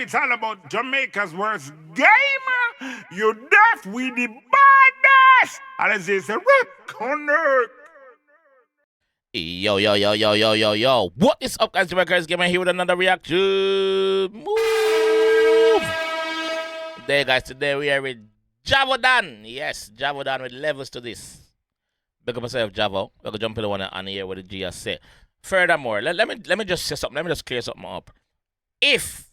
it's all about Jamaica's worst game. You deaf, we the baddest. And as they say, connect. Yo. What is up, guys? JAMAICA'S here with another reaction. Move. There, guys. Today we are with Javo Donn. Yes, Javo Donn with Levelz to this. Big up myself, Javo. We're going to jump in the one on here with the G has said. Furthermore, let me just say something. Let me just clear something up. If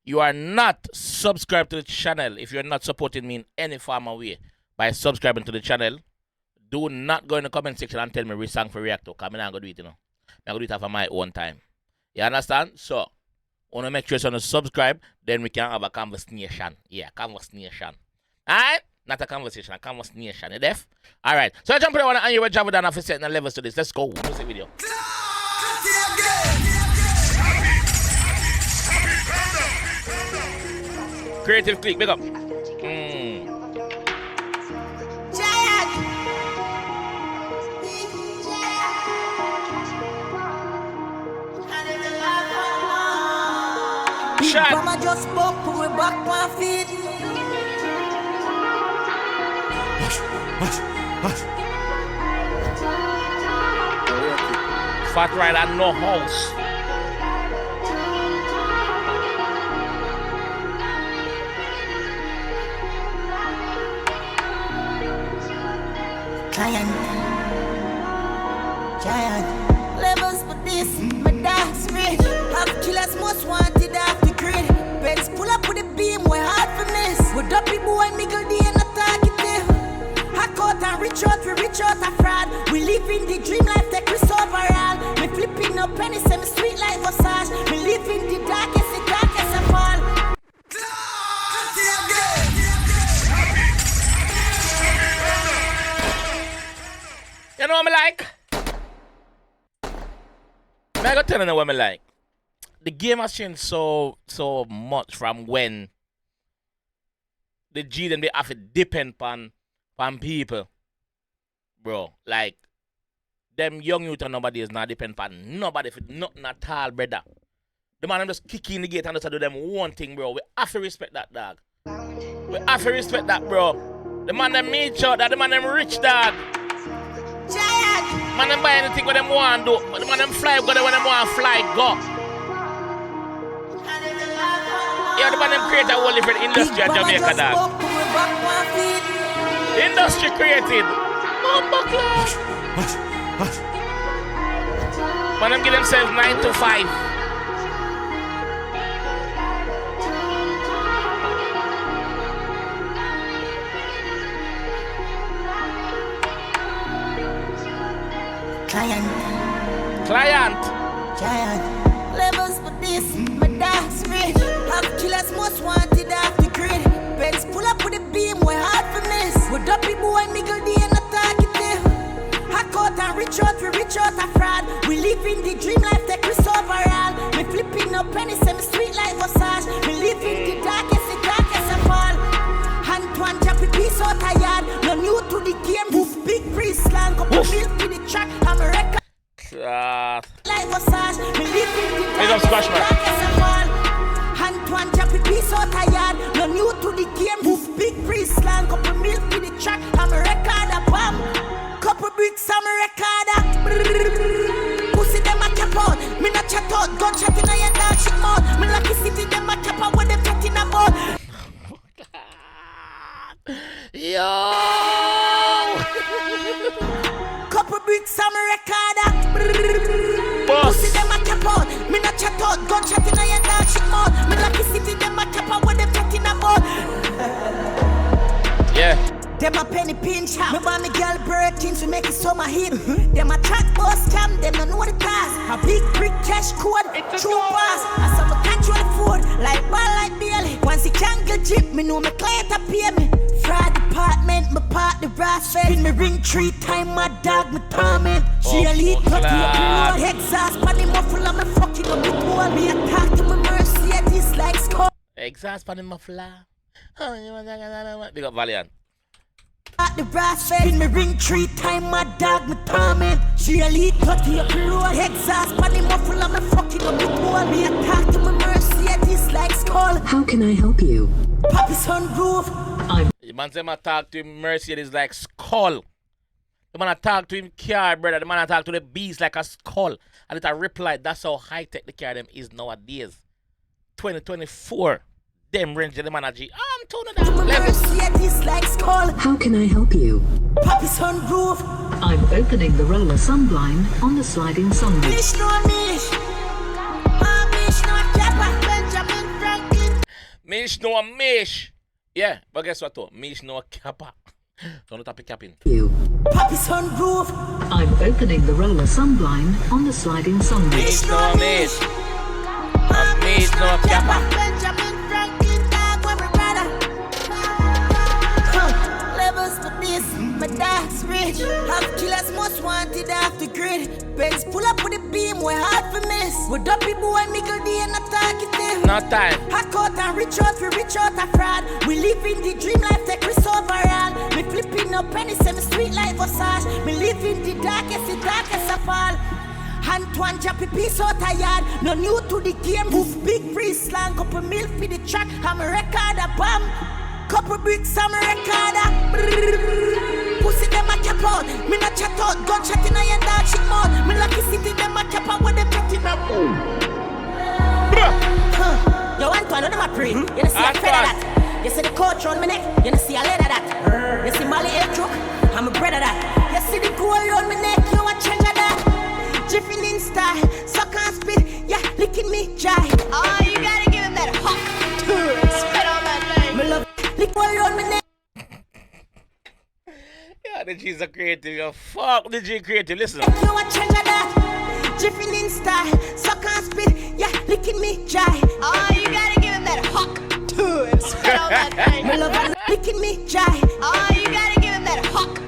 you are not subscribed to the channel, if you're not supporting me in any form or way by subscribing to the channel, do not go in the comment section and tell me which song for react to, because I'm not going to do it, you know. I'm going to do it for my own time. You understand? So, I want to make sure you subscribe, then we can have a conversation. Yeah, conversation. Alright? Not a conversation, a conversation. You deaf? Alright. So, I jump in the one and you with Javo Donn for setting the levels to this. Let's go. Music video. Creative click, big up. Shot. Mama just spoke, put me back my feet. Fat rider, no house. Giant. Levels for this, my dance rich. Have killers most wanted off the grid. Beds pull up with a beam, we're hard for miss. With up people boy, Miguel D and attack it there. Hack out and reach out, we reach out a fraud. We live in the dream life, take us overall. Me flipping up pennies, semi sweet like massage. Me live in the darkest of all. You know what I like? I gotta tell you what I like. The game has changed so much from when the G them they have to depend on people. Bro, like them young youth and nobody is not depend on nobody for nothing at all, brother. The man them just kick in the gate and just do them one thing, bro. We have to respect that, dog. We have to respect that, bro. The man them meet out that the man them rich, dog. Giant. Man them buy anything what them want do. The man them fly go there when them want fly go. Yeah, the man them create a whole different industry at Jamaica, dog. The industry created. Man them give themselves 9 to 5. Client. Giant. Levels for this, my dance rich. Have killers most wanted off the grid. Beds pull up with a beam, we're hard for miss. With up people boy, Miguel D and attack it there. Hack out and reach out, we reach out a fraud. We live in the dream life, take us overall. Me flipping up pennies, semi sweet like massage. We live in the darkest of all. Antoine Jappy piece out a yard. No new to the game, move big priest slang. Couple milk with the track, I'm a record. Big up Squash Man. Antoine Jappy piece out a yard. No new to the game, move big priest slang. Couple milk with the track, I'm a record a bomb. Couple bricks, I'm a record a pussy them a cap out. Me not chat out, gunshot in a your dog shit mouth. Me lucky city them a cap out with them chatting about. Yo! Couple bricks, I'm a record a Boss. pussy them a cap out. Me not chat out, gunshot in a your dog shit mouth. Me lucky city them a cap out with them chatting about. Yeah. Them a penny pinch out. Me buy me girl Birkins, we make it summer hit. Them a track boss scam, them no know the task. A big brick cash code, true pass. I saw me control food, like ball like Bailey. Once he can't get jip, me know me client a pay me. Fraud department, me part the brass fed. In me ring 3 times, my dog me torment. She a lead, but he up the road. Exhaust, pan him muffle, and me fucking up the wall. Me attack to my mercy, I dislike score. Exhaust pan the muffler. Big up Valiant. At the brass fed, in me ring 3 times, my dog me torment. She a lead, but he up the road. Exhaust, pan him muffle, and me fucking up the wall. Me attack to my mercy, I dislike is like skull. How can I help you? Papi's on roof. The man say, man talk to him Mercedes like skull. The man talk to him car, brother. The man talk to the beast like a skull. And it a reply. That's how high tech the car them is nowadays. 2024. Them range the man a G. I'm tuning that level. Mercedes like skull. How can I help you? Papi's on roof. I'm opening the roller sunblind on the sliding sunroof. Mish no mish. Mish no Kappa. Benjamin Franklin. Mish no mish. Yeah, but guess what though? Mish no kappa. So not happy capping. You. Papi's on roof. I'm opening the roller sunblind on the sliding sunroof. Mish no mish. Mish no kappa. Benjamin Franklin, dog, where we brother. Levels for this, my dog's rich. Have killers most wanted off the grid. Benz pull up with a beam, we're hard for miss. With dopey boy, Michael D and a talkative. No time. Hack out and reach out a fraud. We live in the dream life, take risks overall. Me flipping up penny, say me sweet life massage. Me live in the darkest of all. Antoine Jappy piece out a yard. No new to the game, move big free slang. Couple milk for the track, I'm a record a bomb. Couple bricks, I'm a recorder. Pussy them a cap out, me not chat out. Gunshot in a your dog shit mouth. Me lucky city them a cap out with them chatting up. Yo Antoine, them a pray. You know see a feather that. You see the coach on my neck. You know see a leather that. You see Molly air truck, I'm a bread of that. You see the gold on my neck, you a change of that. Jiffin in style, suck and spit, yeah, licking me dry. Oh, you gotta give him that hot spit on my leg. Me love lick all around my neck. Yeah, the G's are creative. Yo, fuck the G creative. Listen. You a change of that. Jiffin in style, suck and spit, yeah, licking me dry. Oh, you gotta give him that hot spit on my leg. Me love licking me dry. Oh, you gotta give him that hot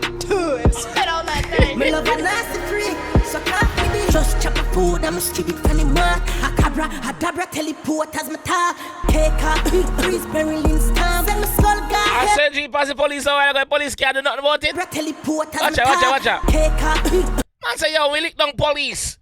spit on my leg. Me love a nasty freak. So can't be just chop a food, I'm a street animal. A cabra, a dabra, teleport as my tar. Take a big breeze, Berlin stamp. Send my skull guy. I said G pass the police so I got police can't do nothing about it. Teleport as Watch my out, tar. watch out. Take a big Man say yo, we lick down police.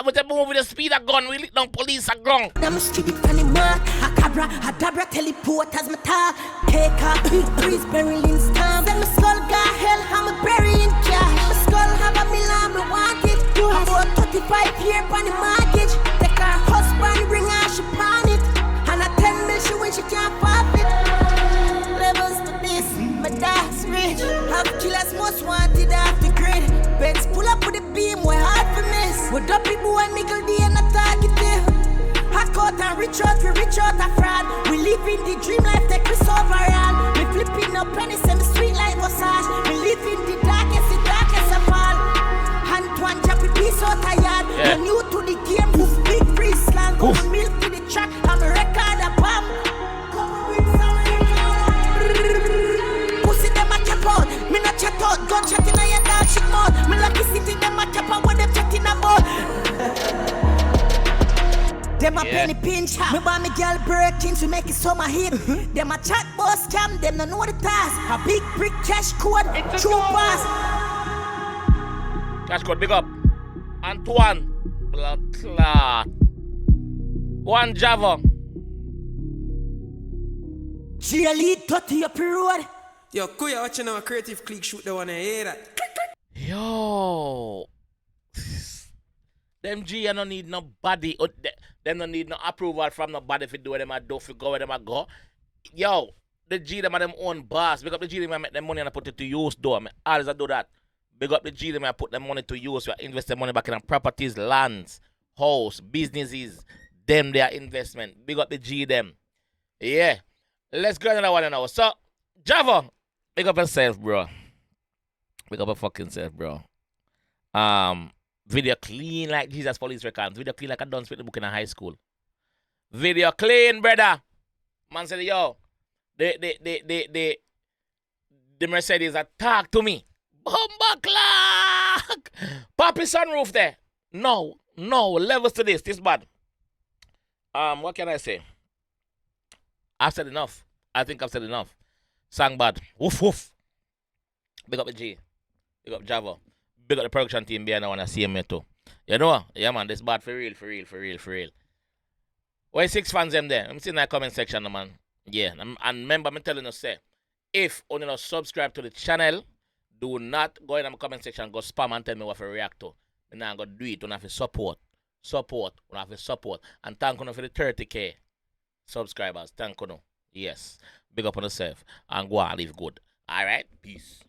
But they move with the speed of gun, we lick down police a gun. I'm a street animal. A cabra, a dabra, teleport as my tar. Take a big breeze, Berlin stamp. Send my skull guy, hell, I'm a burying cash. My skull have a million, me want it. About 35 years on the mortgage. Take her husband, bring her, she pawn it. And I 10 mil she when she can't pop it. Levels to this, my dog's rich. Have killers most wanted off the grid. Benz pull up with a beam, we're hard for miss. With dopey boy, Michael D and a talkative. Hack out and reach out a fraud. We live in the dream life, take risks overall. We flipping up pennies, and sweet life massage. We live in the darkest of all. Antoine Jappy piece out a yard. Yeah. No new to the game, move big free slang. Couple milk to the track, I'm a record a bomb. Pussy them a cap out, me not chat out. Gunshot in a your dog shit mouth. Me lucky city them a cap out, what them chatting about. Them a penny pinch, me buy me girl Birkins, we make it summer hit. Them a chat boss scam, them no know the task. A big brick cash code, true pass. Cash code, big up. Antoine, blood clot. One Javo. G lead 30 up the road. Yo, Kuya watching our creative click shoot the one I hear that. Yo. Them G I don't need nobody. Them don't need no approval from nobody if you do what them I do, if you go where them I go. Yo, the G them are them own boss. Big up the G them I make them money and I put it to use though. I always do that. Big up the G them I put them money to use. We invest the money back in properties, lands, house, businesses. Them their investment. Big up the G them. Yeah. Let's go another one now. So, Javo, big up yourself, bro. Big up your fucking self, bro. Video clean like Jesus Police Records. Video clean like I done spit the book in a high school. Video clean, brother. Man said, yo, the Mercedes attack to me. Bumba clock. Poppy sunroof there. No, levels to this. This bad. What can I say? I've said enough. I think I've said enough. Sang bad. Woof woof. Big up the G. Big up Javo. Big up the production team behind I wanna see me too. You know? Yeah man, this bad for real. Well, Where 6 fans them there? I'm seeing that comment section, man. Yeah, and remember, I'm telling you, say, if you not subscribe to the channel, do not go in the comment section, go spam and tell me what to react to. And now I'm going to do it. You have to support. You have to support. And thank you for the 30K subscribers. Thank you. Yes. Big up on yourself. And go and live good. All right? Peace.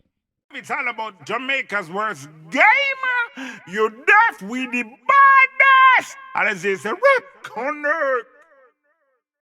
It's all about Jamaica's worst game. You deaf with the baddest. And it's a rip corner.